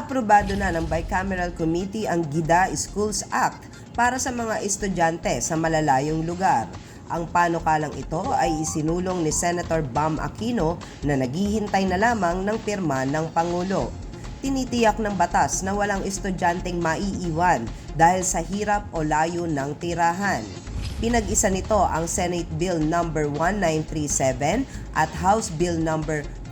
Aprobado na ng Bicameral Committee ang GIDA Schools Act para sa mga estudyante sa malalayong lugar. Ang panukalang ito ay isinulong ni Senator Bam Aquino na naghihintay na lamang ng pirma ng Pangulo. Tinitiyak ng batas na walang estudyanteng maiiwan dahil sa hirap o layo ng tirahan. Pinag-isa nito ang Senate Bill No. 1937 at House Bill No.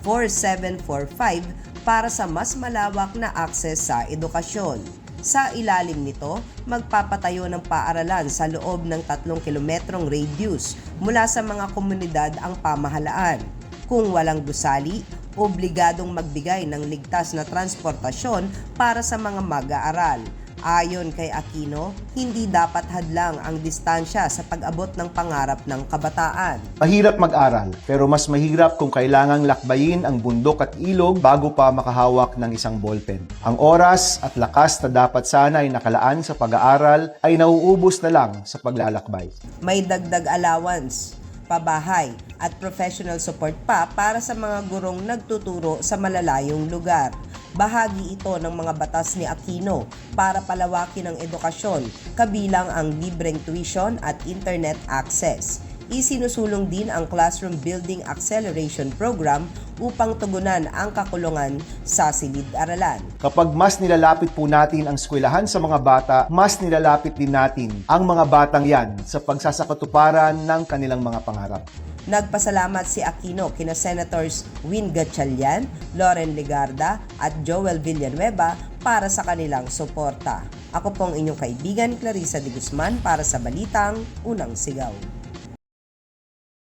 4745 para sa mas malawak na akses sa edukasyon. Sa ilalim nito, magpapatayo ng paaralan sa loob ng 3 kilometrong radius mula sa mga komunidad ang pamahalaan. Kung walang gusali, obligadong magbigay ng ligtas na transportasyon para sa mga mag-aaral. Ayon kay Aquino, hindi dapat hadlang ang distansya sa pag-abot ng pangarap ng kabataan. Mahirap mag-aral, pero mas mahirap kung kailangang lakbayin ang bundok at ilog bago pa makahawak ng isang ballpen. Ang oras at lakas na dapat sana ay nakalaan sa pag-aaral ay nauubos na lang sa paglalakbay. May dagdag allowance, pabahay at professional support pa para sa mga gurong nagtuturo sa malalayong lugar. Bahagi ito ng mga batas ni Aquino para palawakin ang edukasyon, kabilang ang libreng tuition at internet access. Isinusulong din ang Classroom Building Acceleration Program upang tugunan ang kakulungan sa silid-aralan. Kapag mas nilalapit po natin ang eskwelahan sa mga bata, mas nilalapit din natin ang mga batang yan sa pagsasakatuparan ng kanilang mga pangarap. Nagpasalamat si Aquino kina Senators Win Gatchalian, Loren Legarda at Joel Villanueva para sa kanilang suporta. Ako pong inyong kaibigan Clarissa de Guzman para sa Balitang Unang Sigaw.